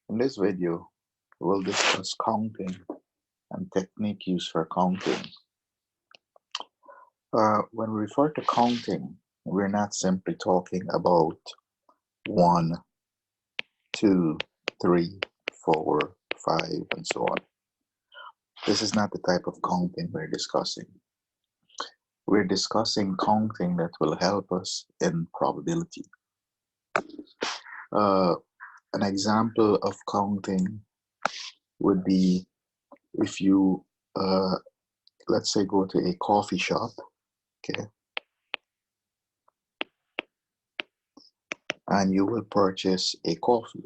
In this video, we'll discuss counting and technique used for counting. When we refer to counting, we're not simply talking about 1, 2, 3, 4, 5, and so on. This is not the type of counting we're discussing. We're discussing counting that will help us in probability. An example of counting would be if you, let's say, go to a coffee shop, okay, and you will purchase a coffee.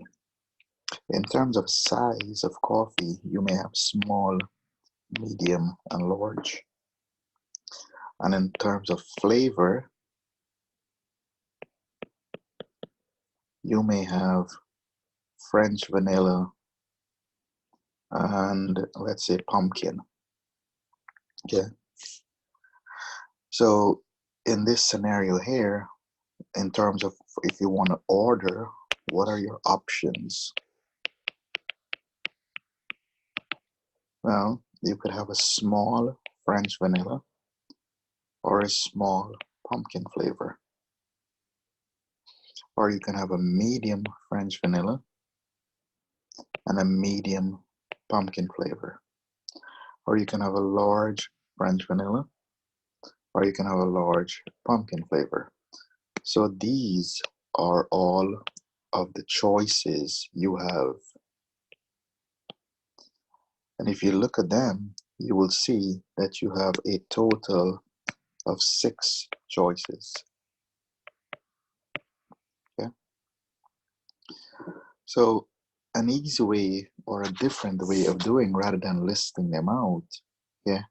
In terms of size of coffee, you may have small, medium, and large. And in terms of flavor, you may have French vanilla and, let's say, pumpkin. Okay. So in this scenario here, in terms of if you want to order, what are your options? Well, you could have a small French vanilla or a small pumpkin flavor. Or you can have a medium French vanilla and a medium pumpkin flavor. Or you can have a large French vanilla, or you can have a large pumpkin flavor. So these are all of the choices you have. And if you look at them, you will see that you have a total of 6 choices. Okay? So an easy way or a different way of doing rather than listing them out, yeah,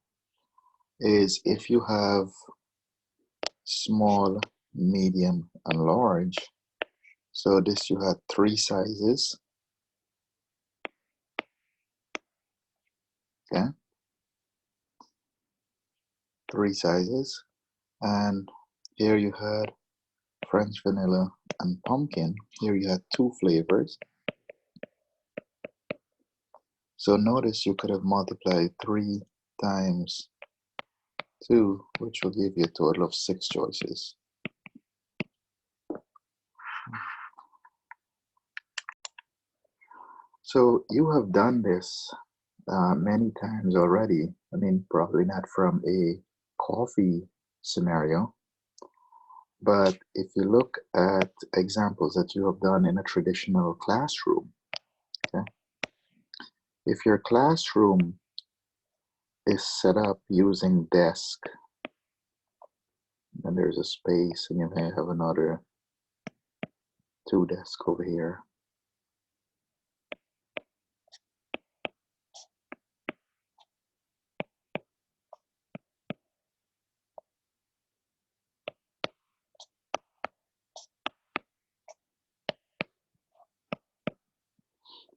is if you have small, medium, and large. So this you had 3 sizes. Okay, 3 sizes, and here you had French vanilla and pumpkin. Here you had 2 flavors. So notice you could have multiplied 3 times 2, which will give you a total of 6 choices. So you have done this many times already. I mean, probably not from a coffee scenario, but if you look at examples that you have done in a traditional classroom, okay, if your classroom is set up using desk, and there's a space, and you may have another 2 desks over here.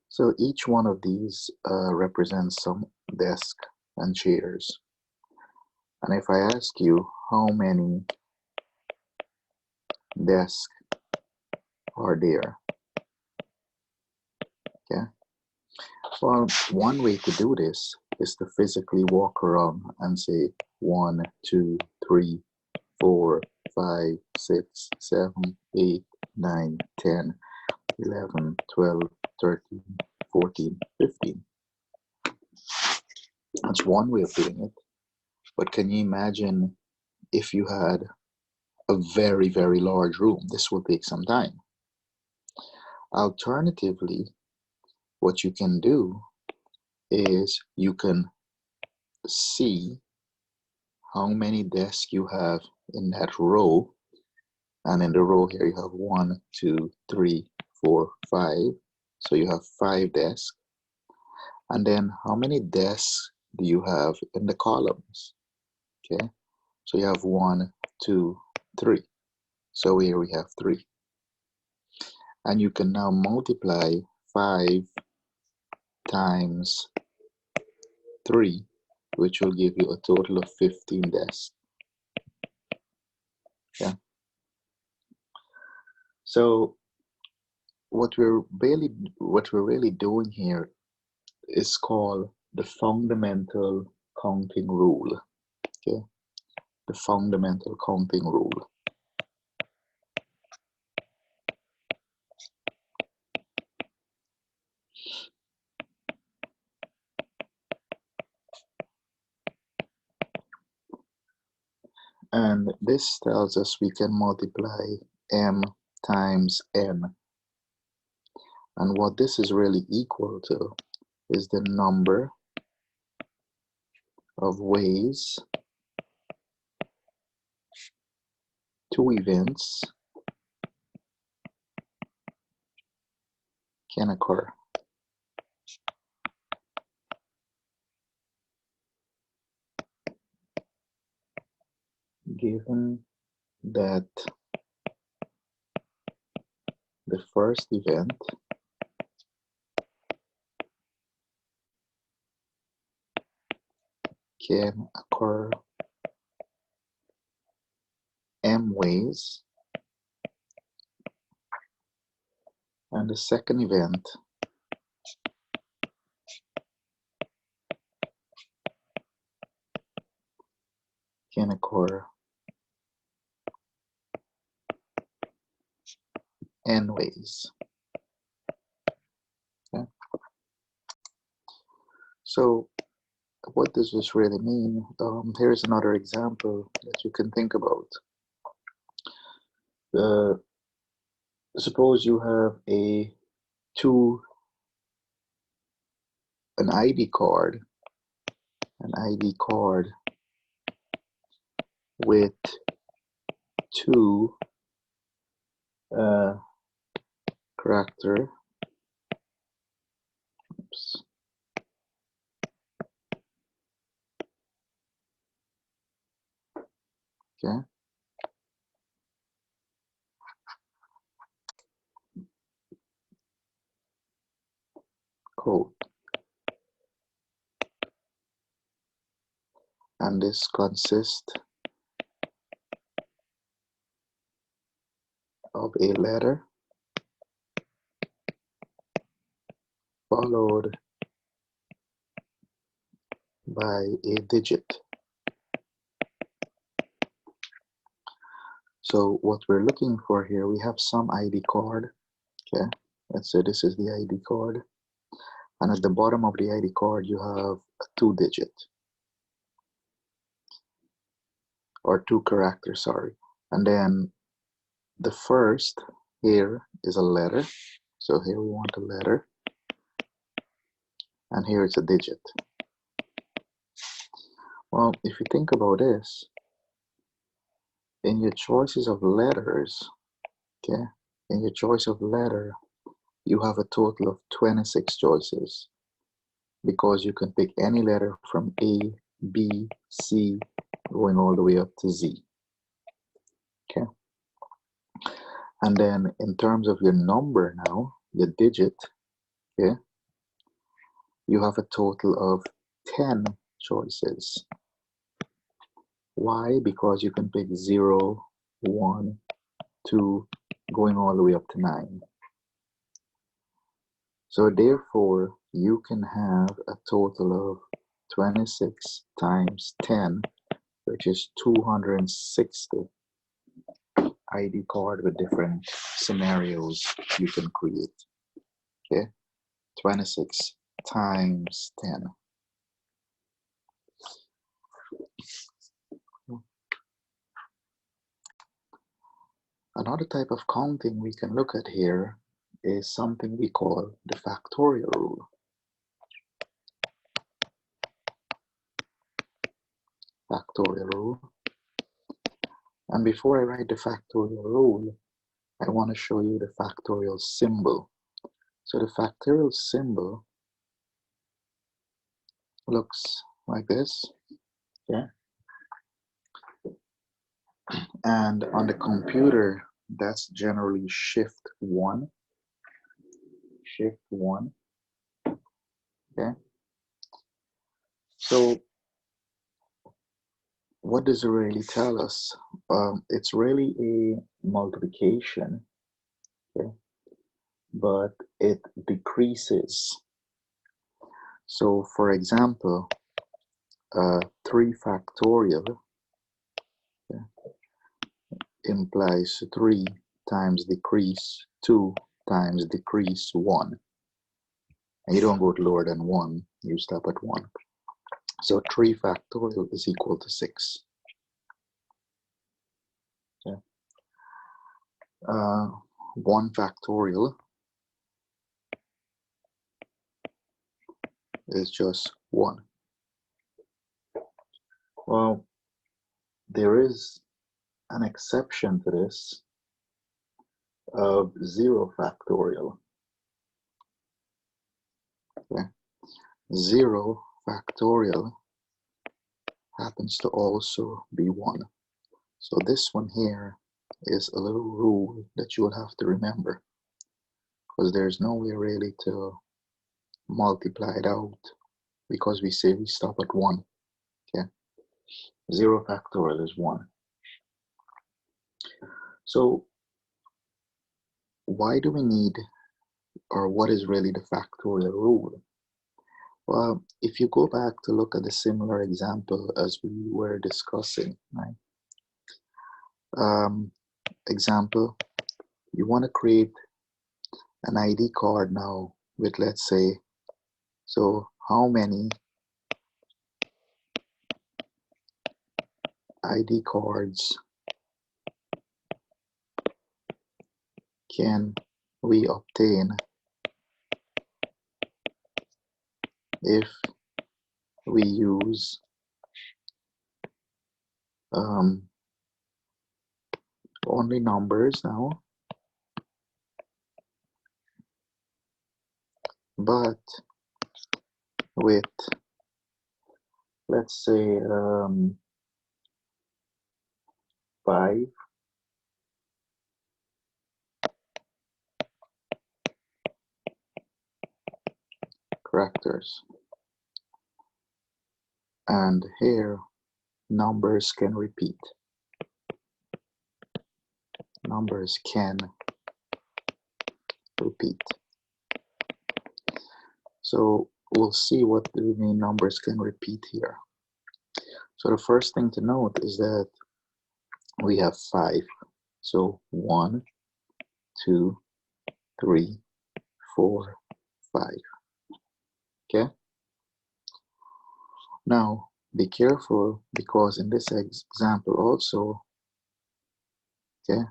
So each one of these represents some desk and chairs. And if I ask you how many desks are there, okay? Well, one way to do this is to physically walk around and say 1, 2, 3, 4, 5, 6, 7, 8, 9, 10, 11, 12, 13, 14, 15. That's one way of doing it. But can you imagine if you had a very, very large room? This will take some time. Alternatively, what you can do is you can see how many desks you have in that row. And in the row here, you have 1, 2, 3, 4, 5. So you have 5 desks. And then how many desks do you have in the columns? Okay, so you have 1, 2, 3. So here we have 3. And you can now multiply 5 times 3, which will give you a total of 15 desks. Yeah. So what we're really doing here is called the fundamental counting rule. Okay, the fundamental counting rule. And this tells us we can multiply m times n. And what this is really equal to is the number of ways two events can occur. Given that the first event can occur m ways, and the second event can occur n ways. Okay? So what does this really mean? Here's another example that you can think about. Suppose you have an ID card with two character. Oops. Okay. Code. And this consists of a letter followed by a digit. So what we're looking for here, we have some ID card. Okay, let's say this is the ID card. And at the bottom of the ID card, you have a 2-digit. Or 2 characters, sorry. And then the first here is a letter. So here we want a letter. And here it's a digit. Well, if you think about this, in your choices of letters, okay, in your choice of letter, you have a total of 26 choices because you can pick any letter from A, B, C, going all the way up to Z. Okay. And then in terms of your number now, your digit, okay, you have a total of 10 choices. Why? Because you can pick 0, 1, 2, going all the way up to 9. So therefore, you can have a total of 26 times 10, which is 260 ID card with different scenarios you can create. Okay, 26 times 10. Another type of counting we can look at here is something we call the factorial rule. Factorial rule. And before I write the factorial rule, I want to show you the factorial symbol. So the factorial symbol looks like this. Okay. And on the computer, that's generally shift 1. Shift 1. Okay. So what does it really tell us? It's really a multiplication. Okay. but it decreases. So for example, 3 factorial implies 3 times decrease 2 times decrease 1. And you don't go lower than 1, you stop at 1. So 3 factorial is equal to 6. Okay. 1 factorial is just 1. Well, there is an exception to this of 0 factorial. Okay. 0 factorial happens to also be 1. So this one here is a little rule that you will have to remember, because there's no way really to multiply it out, because we say we stop at 1. Okay. 0 factorial is 1. So why do we need, or what is really the factorial rule? Well, if you go back to look at the similar example as we were discussing, right? Example, you want to create an ID card now with, let's say, so how many ID cards can we obtain if we use only numbers now, but with, let's say, 5 characters, and here numbers can repeat. Numbers can repeat. So we'll see what the mean numbers can repeat here. So the first thing to note is that we have 5. So 1, 2, 3, 4, 5. Okay. Now be careful, because in this example also, okay,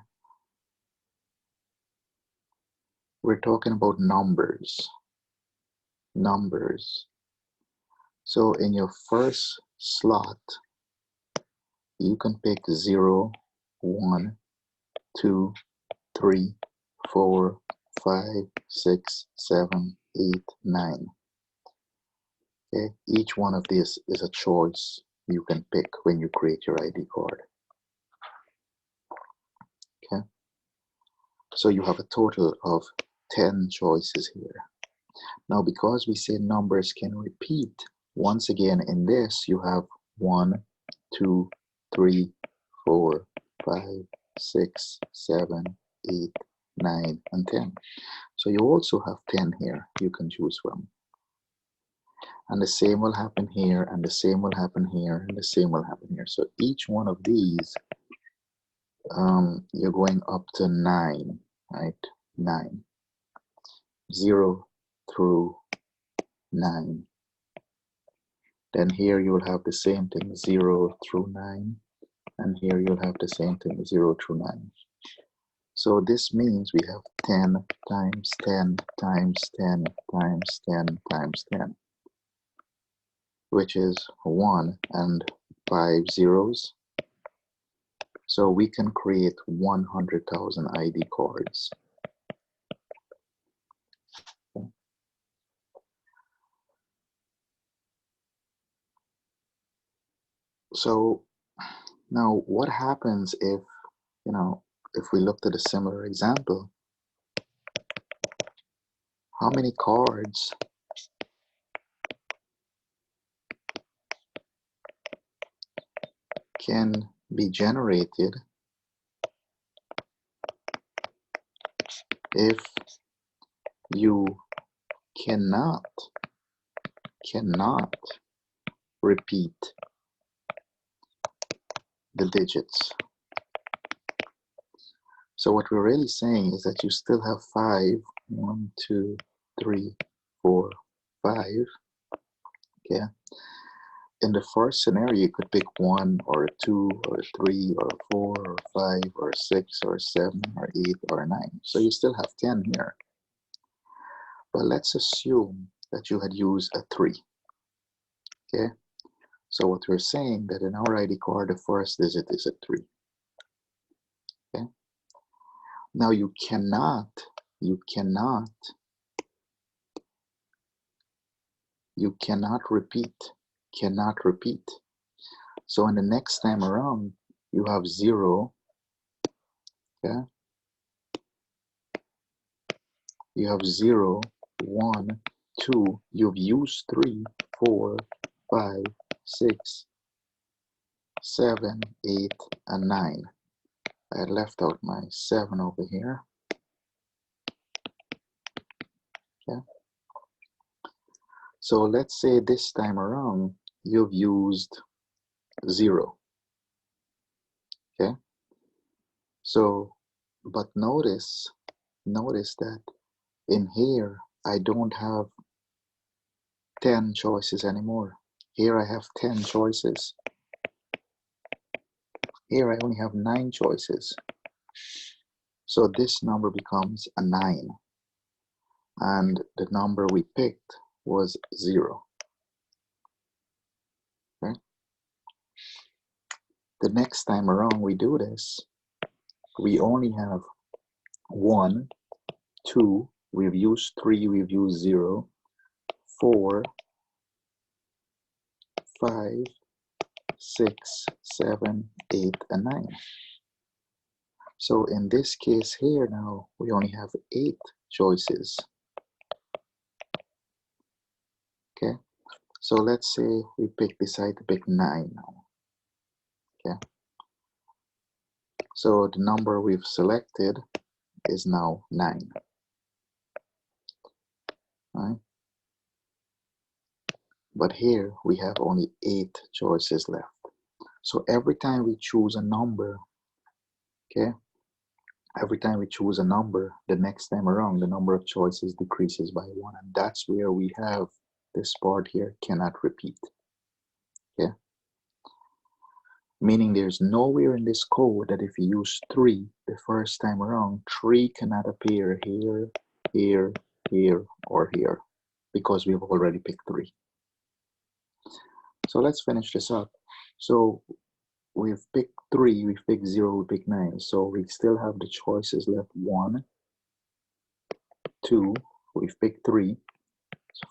we're talking about numbers. Numbers. So in your first slot, you can pick 0, 1, 2, 3, 4, 5, 6, 7, 8, 9. Okay, each one of these is a choice you can pick when you create your ID card. Okay, so you have a total of 10 choices here. Now, because we say numbers can repeat, once again in this you have 1, 2, 3, 4, 5, 6, 7, 8, 9, and 10. So you also have 10 here you can choose from. And the same will happen here, and the same will happen here, and the same will happen here. So each one of these, you're going up to 9, right? 9. 0 through 9. Then here you will have the same thing, 0 through 9. And here you'll have the same thing, 0 through 9. So this means we have 10 times 10 times 10 times 10 times 10, which is 1 and 5 zeros. So we can create 100,000 ID cards. Okay. So now what happens if, if we looked at a similar example, how many cards can be generated if you cannot repeat the digits. So what we're really saying is that you still have 5, 1, 2, 3, 4, 5. Okay. In the first scenario, you could pick 1 or 2 or 3 or 4 or 5 or 6 or 7 or 8 or 9. So you still have 10 here. But let's assume that you had used a 3. Okay. So what we're saying that in our ID card, the first digit is a 3. Okay. Now you cannot repeat. So in the next time around, you have 0. Okay. You have 0, 1, 2. You've used 3, 4, 5, 6, 7, 8, and 9. I left out my 7 over here. Okay. So let's say this time around you've used 0. Okay. So, but notice that in here I don't have 10 choices anymore. Here I have 10 choices. Here I only have 9 choices. So this number becomes a 9. And the number we picked was 0. Okay? The next time around we do this, we only have 1, 2, we've used 3, we've used 0, 4, 5, 6, 7, 8, and 9. So in this case here now, we only have 8 choices. Okay, so let's say we decide to pick 9 now. Okay, so the number we've selected is now 9. Right? But here we have only 8 choices left. So every time we choose a number, okay, every time we choose a number, the next time around, the number of choices decreases by 1. And that's where we have this part here, cannot repeat. Okay? Meaning there's nowhere in this code that if you use 3 the first time around, 3 cannot appear here, here, here, or here, because we've already picked 3. So let's finish this up. So we've picked 3, we've picked 0, we picked 9. So we still have the choices left 1, 2, we've picked 3,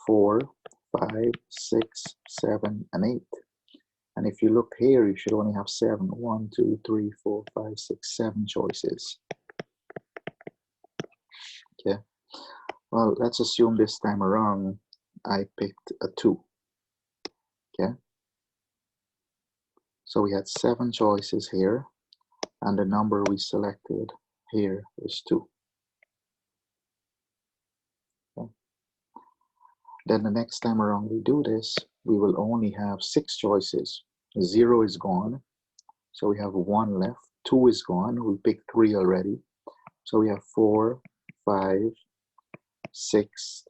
4, 5, 6, 7, and 8. And if you look here, you should only have 7. 1, 2, 3, 4, 5, 6, 7 choices. Okay. Well, let's assume this time around I picked a 2. Okay. So we had 7 choices here, and the number we selected here is 2. Okay. Then the next time around we do this, we will only have 6 choices. 0 is gone, so we have 1 left. 2 is gone, we picked 3 already. So we have 4, 5, 6,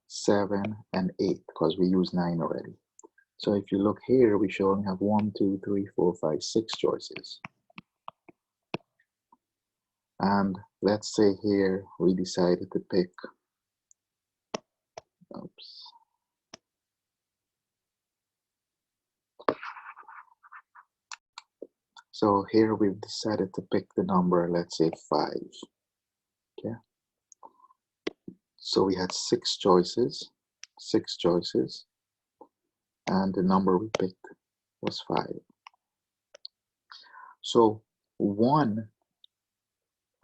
7, and 8, because we used 9 already. So if you look here, we should only have 1, 2, 3, 4, 5, 6 choices. And let's say here we decided to pick, oops. So here we've decided to pick the number, let's say 5. Okay. So we had 6 choices, and the number we picked was 5. So 1,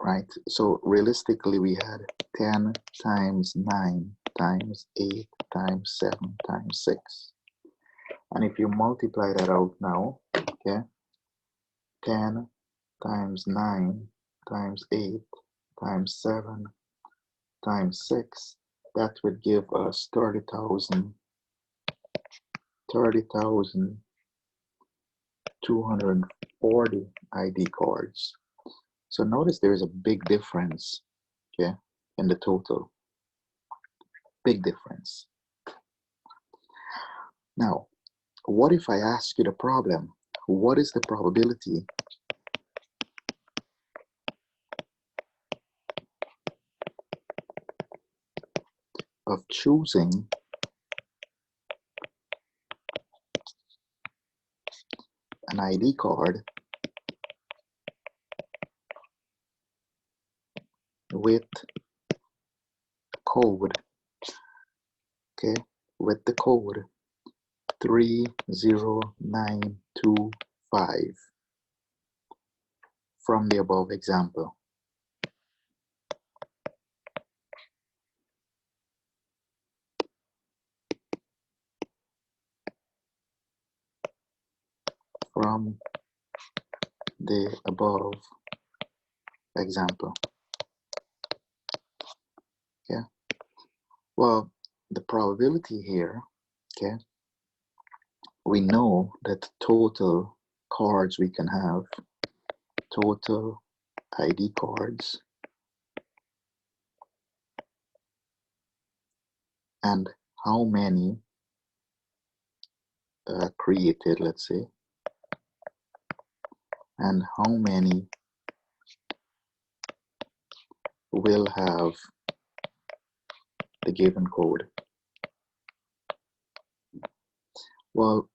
right? So realistically, we had 10 times 9 times 8 times 7 times 6. And if you multiply that out now, okay, 10 times 9 times 8 times 7 times 6, that would give us 30,240 ID cards. So notice there's a big difference, okay, in the total. Big difference. Now, what if I ask you the problem? What is the probability of choosing an ID card with code, okay, with the code 30925 from the above example? From the above example. Okay. Well, the probability here, okay, we know that total cards we can have, total ID cards, and how many created, let's say, and how many will have the given code. Well,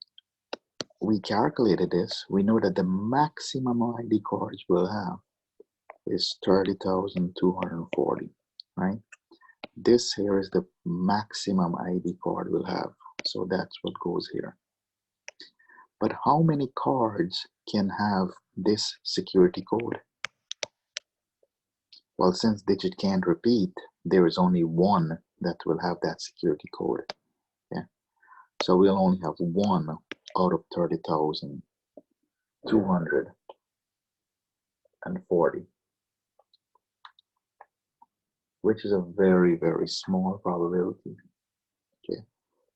we calculated this. We know that the maximum ID cards we'll have is 30,240, right? This here is the maximum ID card we'll have. So that's what goes here. But how many cards can have this security code? Well, since digit can't repeat, there is only one that will have that security code. Yeah. So we'll only have one out of 30,240, which is a very, very small probability. Okay.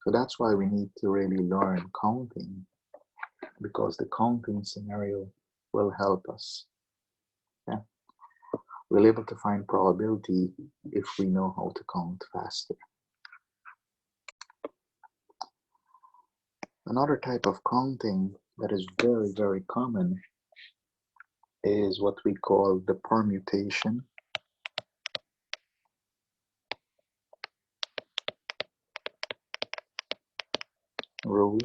So that's why we need to really learn counting, because the counting scenario will help us. Yeah. We're able to find probability if we know how to count faster. Another type of counting that is very, very common is what we call the permutation rule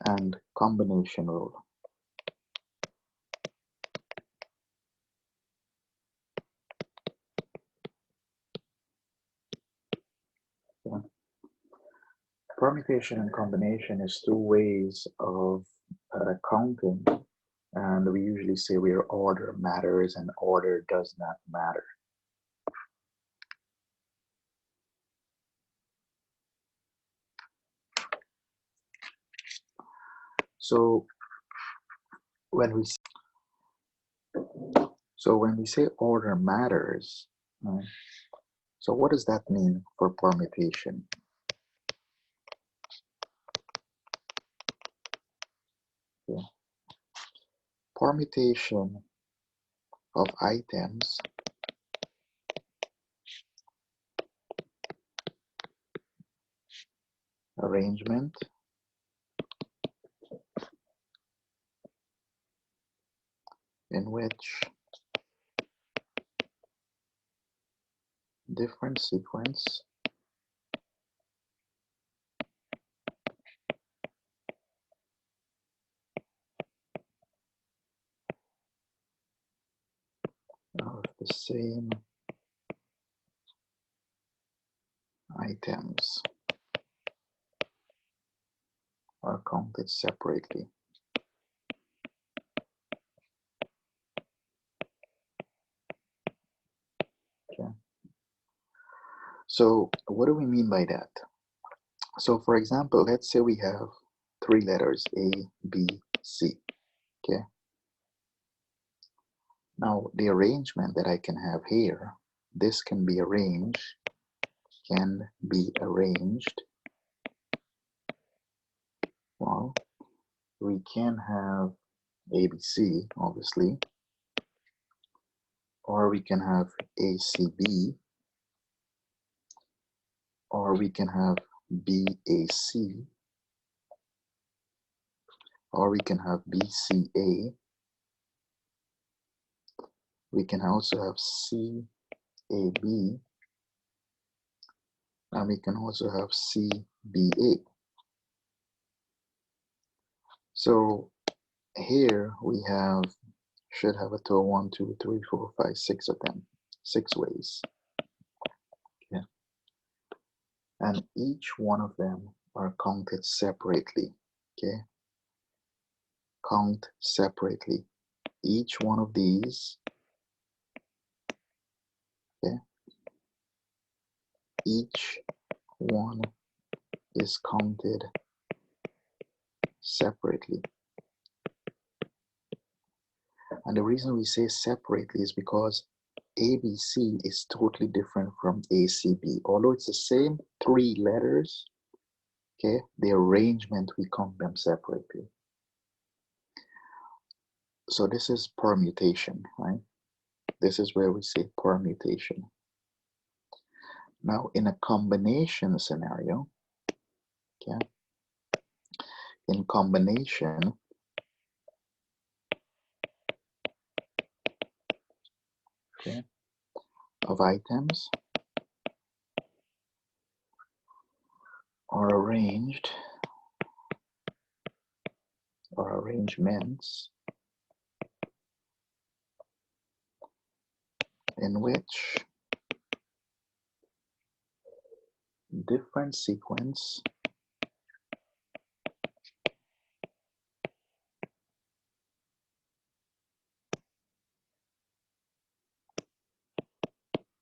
and combination rule. Yeah. Permutation and combination is two ways of counting, and we usually say where order matters and order does not matter. So when we say order matters, right? So what does that mean for permutation? Yeah. Permutation of items arrangement in which different sequence of the same items are counted separately. Okay. So what do we mean by that? So for example, let's say we have three letters, A, B, C. Okay. Now the arrangement that I can have here this can be arranged, well, we can have ABC, obviously, or we can have ACB, or we can have BAC, or we can have BCA. We can also have CAB, and we can also have CBA. So here we should have a total 1, 2, 3, 4, 5, 6 of them, 6 ways. Okay. And each one of them are counted separately. Okay. Count separately. Each one of these, okay, each one is counted separately. And the reason we say separately is because ABC is totally different from ACB. Although it's the same 3 letters, okay, the arrangement, we count them separately. So this is permutation, right? This is where we say permutation. Now, in a combination scenario, okay, in combination, okay, of items are arranged, or arrangements, in which different sequence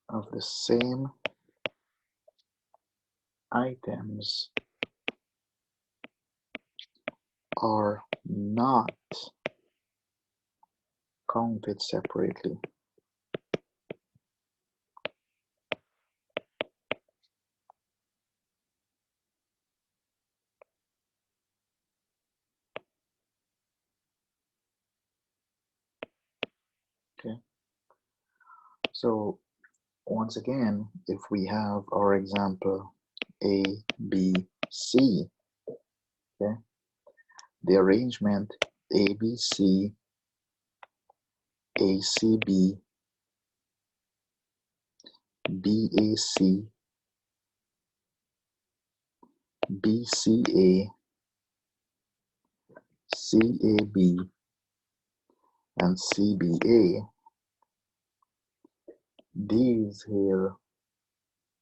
of the same items are not counted separately. Okay. So once again, if we have our example A, B, C, okay, the arrangement ABC, ACB, BAC, BCA, CAB, and CBA, these here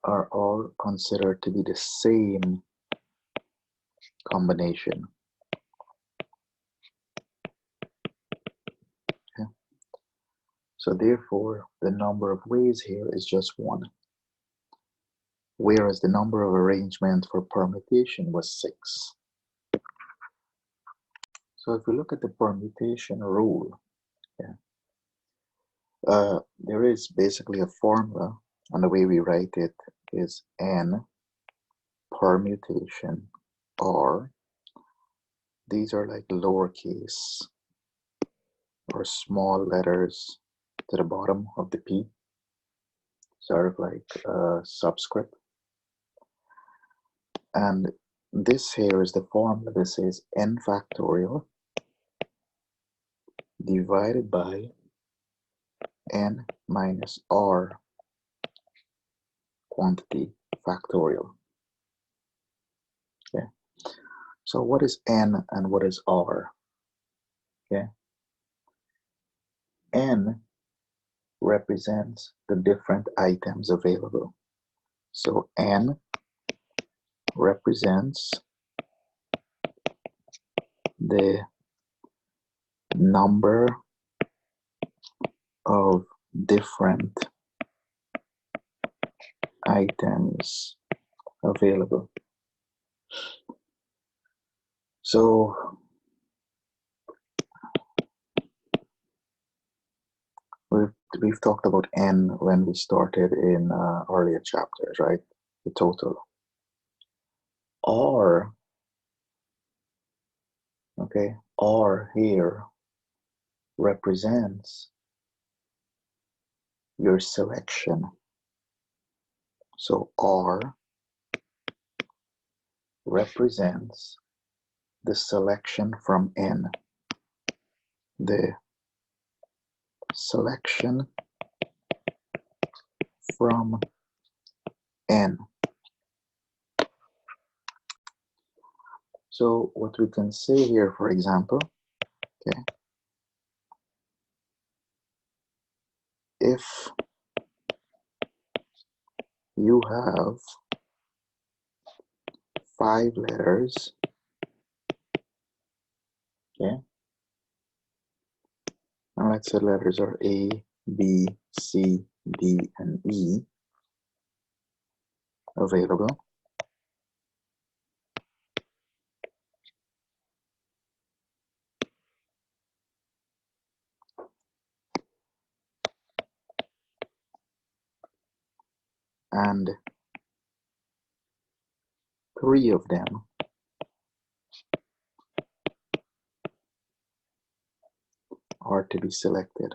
are all considered to be the same combination. Okay. So therefore, the number of ways here is just 1, whereas the number of arrangements for permutation was 6. So if we look at the permutation rule, yeah, there is basically a formula, and the way we write it is N permutation R. These are like lowercase or small letters to the bottom of the P, sort of like a subscript. And this here is the formula. This is N factorial divided by N minus R quantity factorial. Okay. So what is N and what is R? Okay. N represents the different items available. So N represents the number of different items available. So we've we've talked about n when we started in earlier chapters, right? The total. R, okay, R here represents your selection. So R represents the selection from N. The selection from N. So what we can say here, for example, okay, if you have 5 letters, okay, and let's say letters are A, B, C, D, and E available, and 3 of them are to be selected.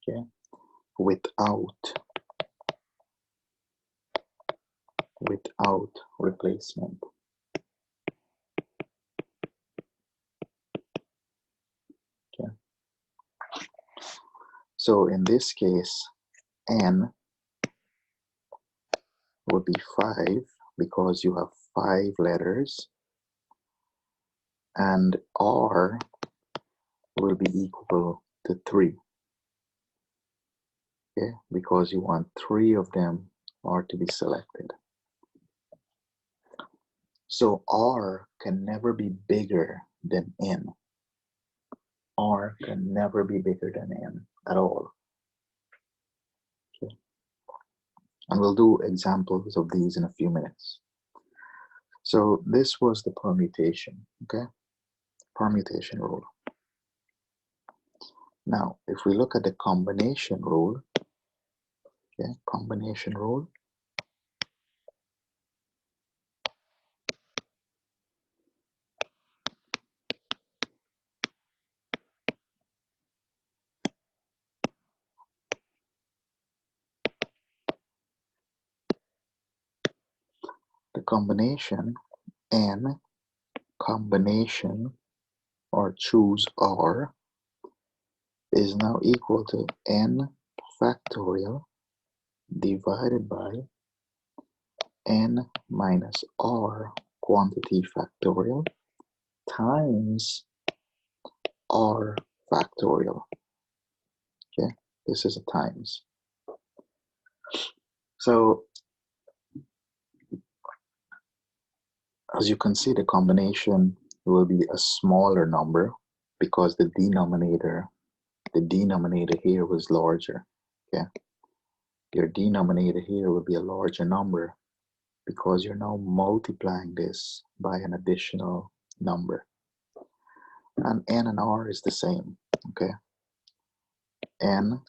Okay, without replacement. Okay, so in this case, N would be 5 because you have 5 letters, and R will be equal to 3. Okay, because you want 3 of them are to be selected. So R can never be bigger than N. R can never be bigger than N at all. Okay. And we'll do examples of these in a few minutes. So this was the permutation, okay? Permutation rule. Now, if we look at the combination rule, okay, combination rule, the combination N combination or choose R is now equal to N factorial divided by N minus R quantity factorial times R factorial. Okay, this is a times. So as you can see, the combination will be a smaller number because the denominator here was larger. Okay, your denominator here will be a larger number because you're now multiplying this by an additional number. And N and R is the same. Okay, N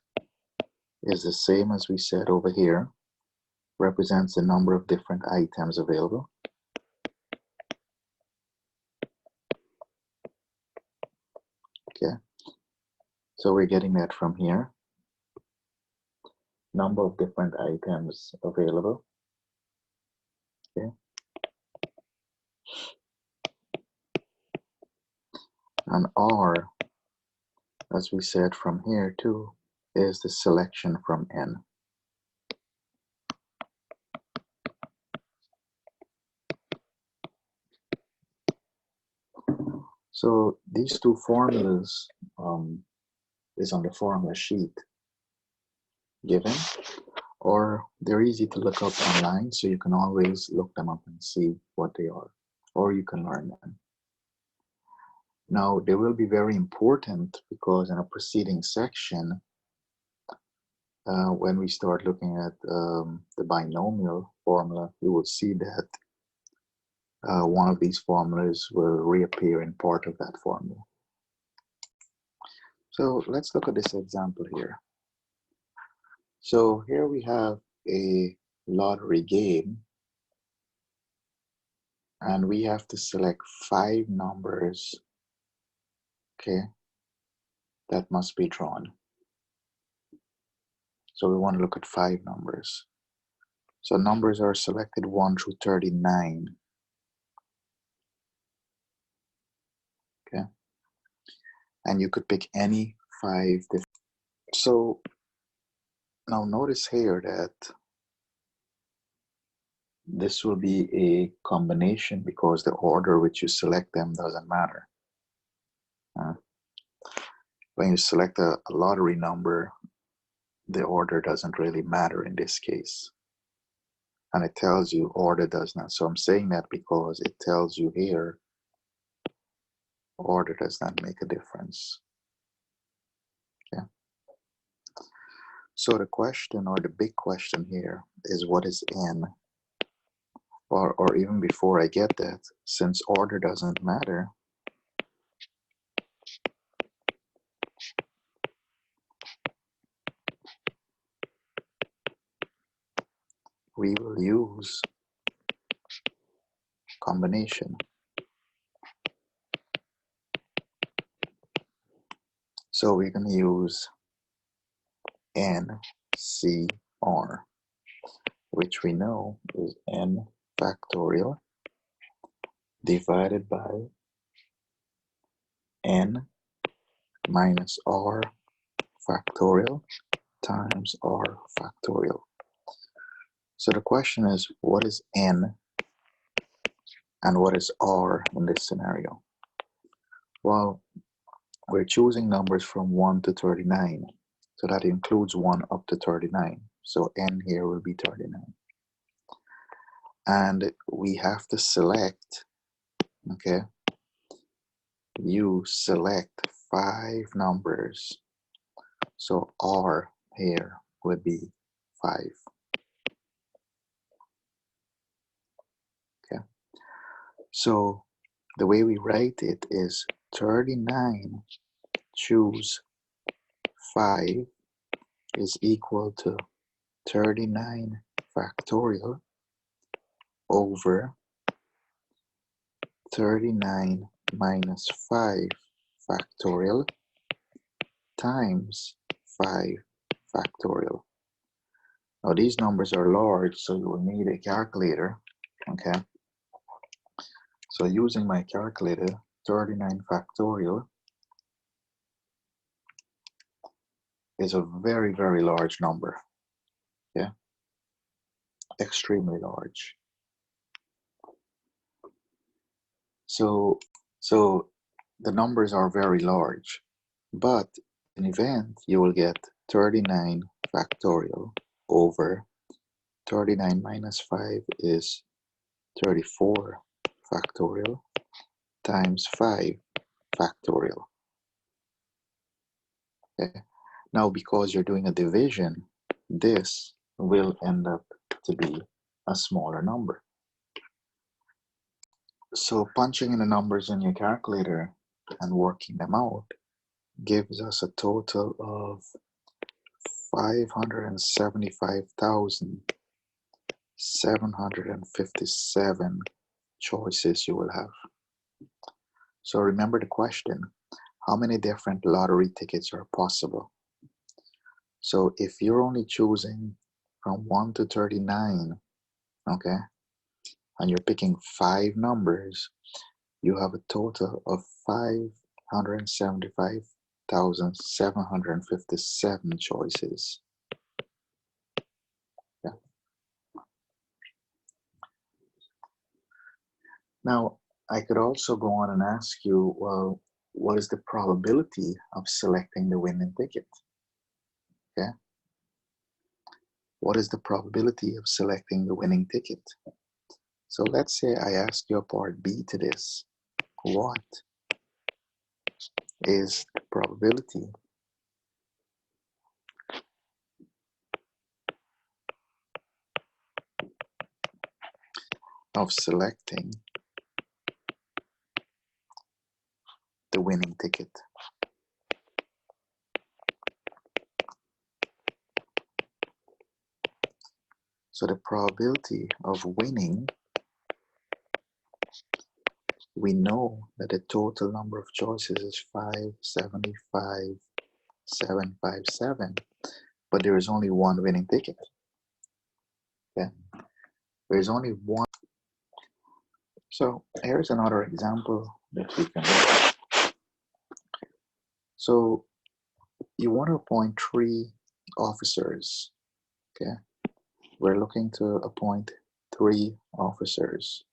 is the same as we said over here, represents the number of different items available. Okay, so we're getting that from here. Number of different items available. Okay, and R, as we said from here too, is the selection from N. So these two formulas is on the formula sheet given, or they're easy to look up online, so you can always look them up and see what they are, or you can learn them. Now, they will be very important because in a preceding section, when we start looking at the binomial formula, you will see that one of these formulas will reappear in part of that formula. So let's look at this example here. So here we have a lottery game, and we have to select 5 numbers, okay, that must be drawn. So we want to look at 5 numbers. So numbers are selected 1 through 39. Okay. And you could pick any 5 different. So now notice here that this will be a combination because the order which you select them doesn't matter. When you select a lottery number, the order doesn't really matter in this case. And it tells you order does not. So I'm saying that because it tells you here order does not make a difference. Okay. So the question, or the big question here, is what is n? Or even before I get that, since order doesn't matter, we will use combination. So we're going to use NCR, which we know is n factorial divided by n minus r factorial times r factorial. So the question is, what is n and what is r in this scenario? Well, we're choosing numbers from 1 to 39. So that includes 1 up to 39. So n here will be 39. And we have to select, okay, you select 5 numbers. So r here would be 5. Okay. So the way we write it is 39 choose 5 is equal to 39 factorial over 39 minus 5 factorial times 5 factorial. Now these numbers are large, so you will need a calculator, okay? So using my calculator, 39 factorial is a very, very large number, yeah? Extremely large. So the numbers are very large, but in event you will get 39 factorial over 39 minus 5 is 34 factorial times 5 factorial. Okay. Now because you're doing a division, this will end up to be a smaller number. So punching in the numbers in your calculator and working them out gives us a total of 575,757 choices you will have. So remember the question, how many different lottery tickets are possible? So if you're only choosing from 1 to 39, okay, and you're picking 5 numbers, you have a total of 575,757 choices. Yeah. Now, I could also go on and ask you, well, what is the probability of selecting the winning ticket? Okay. What is the probability of selecting the winning ticket? So let's say I ask you a part B to this. What is the probability of selecting the winning ticket. So the probability of winning, we know that the total number of choices is 575, 757, but there is only one winning ticket. Okay, there is only one. So here's another example that we can look. So you want to appoint 3 officers. Okay, we're looking to appoint 3 officers.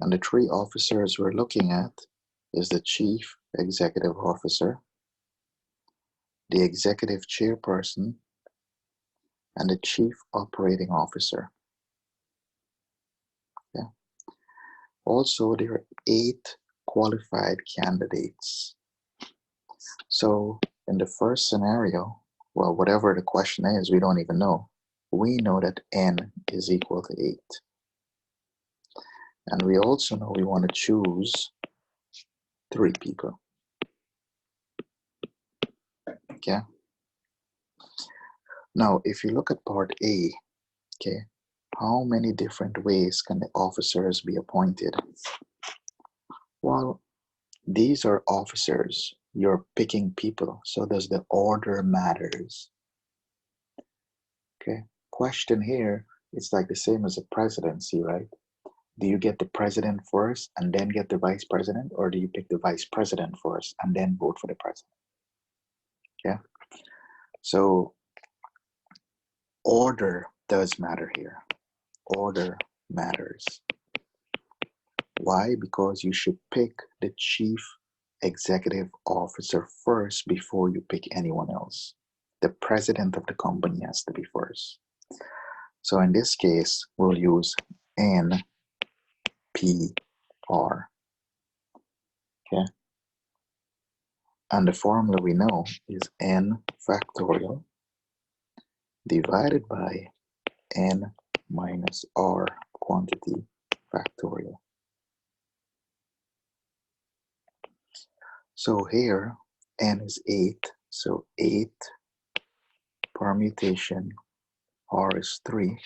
And the 3 officers we're looking at is the Chief Executive Officer, the Executive Chairperson, and the Chief Operating Officer. Okay. Also, there are 8 qualified candidates. So in the first scenario, well, whatever the question is, we don't even know. We know that n is equal to 8. And we also know we want to choose 3 people. Okay. Now, if you look at part A, okay, how many different ways can the officers be appointed? Well, these are officers. You're picking people, so does the order matters? Okay. Question here, it's like the same as a presidency, right? Do you get the president first and then get the vice president, or do you pick the vice president first and then vote for the president? Okay. So order does matter here. Order matters. Why? Because you should pick the chief executive officer first before you pick anyone else. The president of the company has to be first. So in this case, we'll use NPR. Okay. And the formula we know is N factorial divided by N minus R quantity factorial. So here, N is 8, so 8 permutation R is 3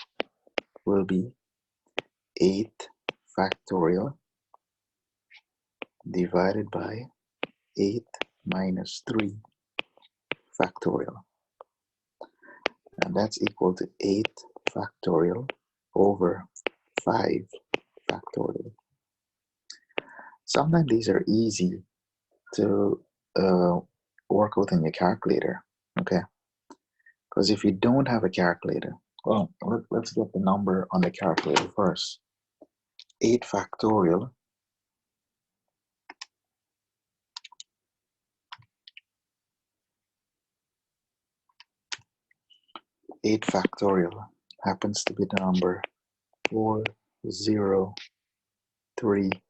will be 8 factorial divided by 8 minus 3 factorial. And that's equal to 8 factorial over 5 factorial. Sometimes these are easy to work out in your calculator, okay? Because if you don't have a calculator, well, let's get the number on the calculator first. 8 factorial happens to be the number 40320.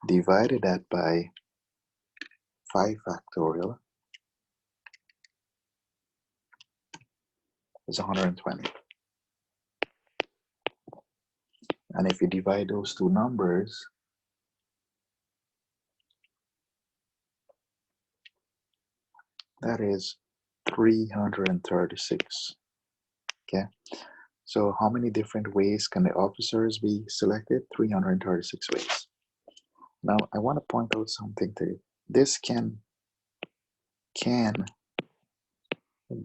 Divided that by 5 factorial is 120. And if you divide those two numbers, that is 336. Okay, so how many different ways can the officers be selected? 336 ways. Now I want to point out something to you. This can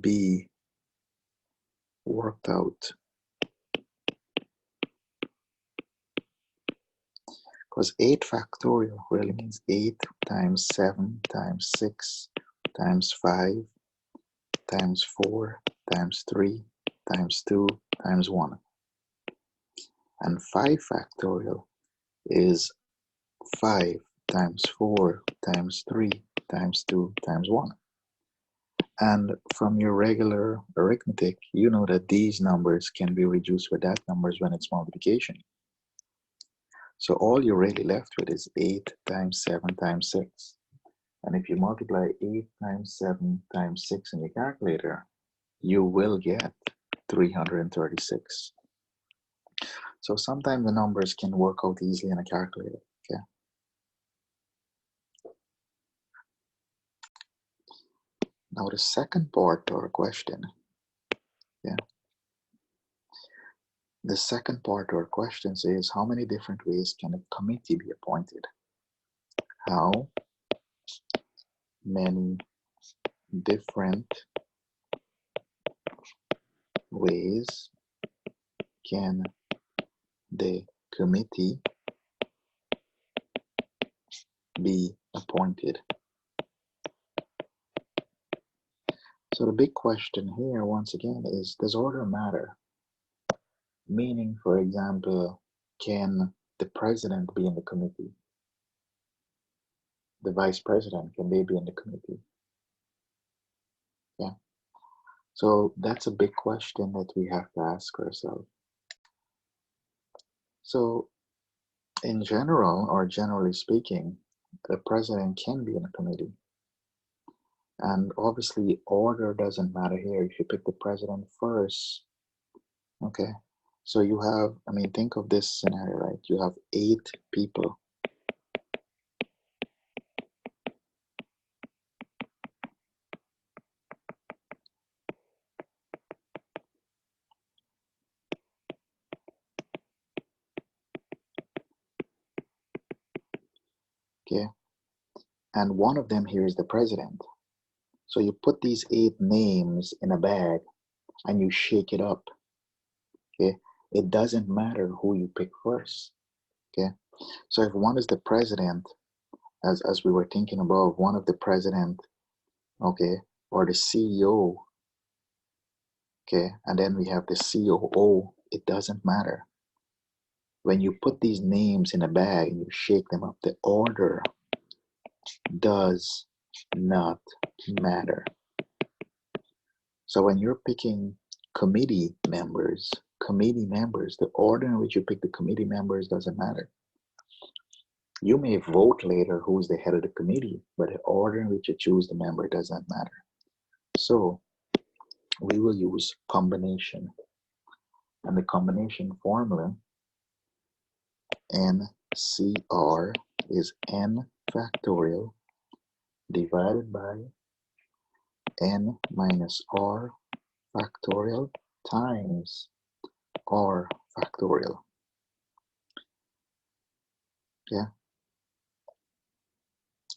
be worked out, because 8 factorial really means 8 times 7 times 6 times 5 times 4 times 3 times 2 times 1. And 5 factorial is 5 times 4 times 3 times 2 times 1. And from your regular arithmetic, you know that these numbers can be reduced with that numbers when it's multiplication. So all you're really left with is 8 times 7 times 6. And if you multiply 8 times 7 times 6 in your calculator, you will get 336. So sometimes the numbers can work out easily in a calculator, okay? Now the second part to our question, yeah, the second part to our questions is how many different ways can a committee be appointed? How many different ways can the committee be appointed? So the big question here, once again, is does order matter? Meaning, for example, can the president be in the committee? The vice president, can they be in the committee? Yeah. So that's a big question that we have to ask ourselves. So in general, or generally speaking, the president can be in a committee. And obviously order doesn't matter here. If you pick the president first, okay. So you have, I mean, think of this scenario, right? You have 8 people. Okay. And one of them here is the president. So you put these 8 names in a bag and you shake it up. Okay. It doesn't matter who you pick first. Okay. So if one is the president, as we were thinking about, one of the president, okay, or the CEO, okay, and then we have the COO, it doesn't matter. When you put these names in a bag and you shake them up, the order does not matter. So when you're picking committee members, the order in which you pick the committee members doesn't matter. You may vote later who's the head of the committee, but the order in which you choose the member doesn't matter. So we will use combination. And the combination formula, NCR, is n factorial divided by n minus r factorial times r factorial. Yeah.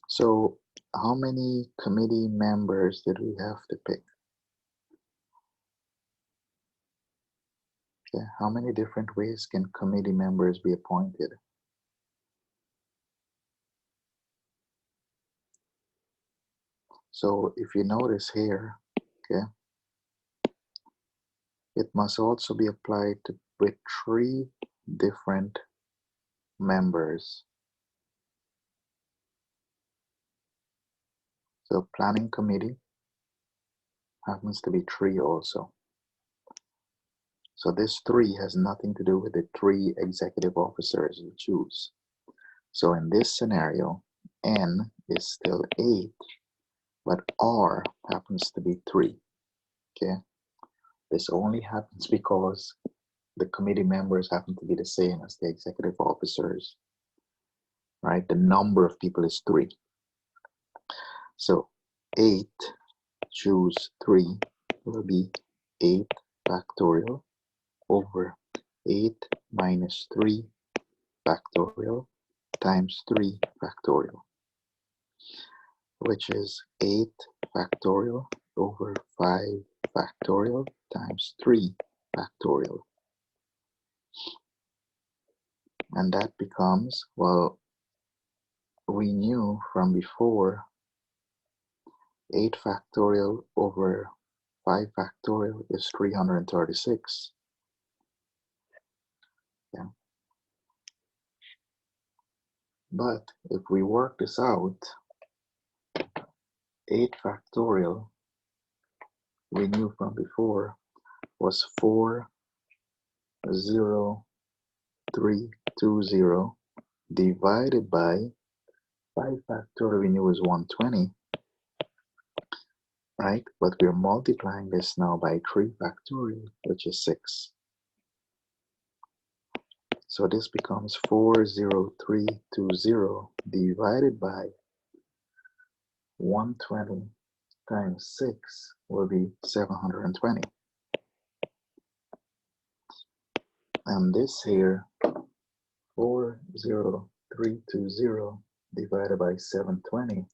So how many committee members did we have to pick? Yeah. How many different ways can committee members be appointed? So if you notice here, okay, it must also be applied to with 3 different members. So planning committee happens to be 3 also. So this 3 has nothing to do with the 3 executive officers you choose. So in this scenario, N is still 8, but R happens to be 3. Okay. This only happens because the committee members happen to be the same as the executive officers, right? The number of people is 3. So 8 choose 3 will be 8 factorial over 8 minus 3 factorial times 3 factorial, which is 8 factorial over 5 factorial times 3 factorial. And that becomes, well, we knew from before 8 factorial over 5 factorial is 336. Yeah. But if we work this out, 8 factorial, we knew from before, was 40320 divided by 5 factorial we knew was 120, right? But we're multiplying this now by 3 factorial, which is 6. So this becomes 40320 divided by 120 times 6 will be 720. And this here, 40320 divided by 720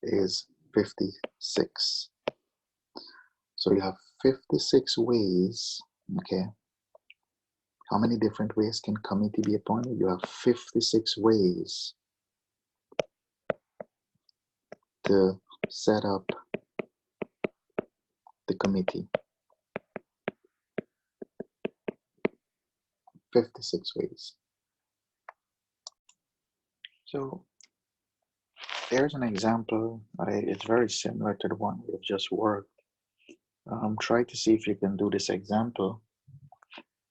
is 56. So you have 56 ways, okay? How many different ways can committee be appointed? You have 56 ways to set up the committee. 56 ways. So there's an example. It's very similar to the one we've just worked. Try to see if you can do this example.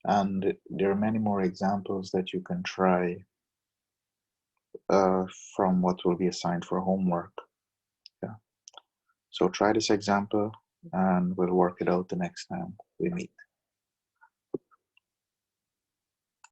And there are many more examples that you can try from what will be assigned for homework. Yeah. So try this example and we'll work it out the next time we meet.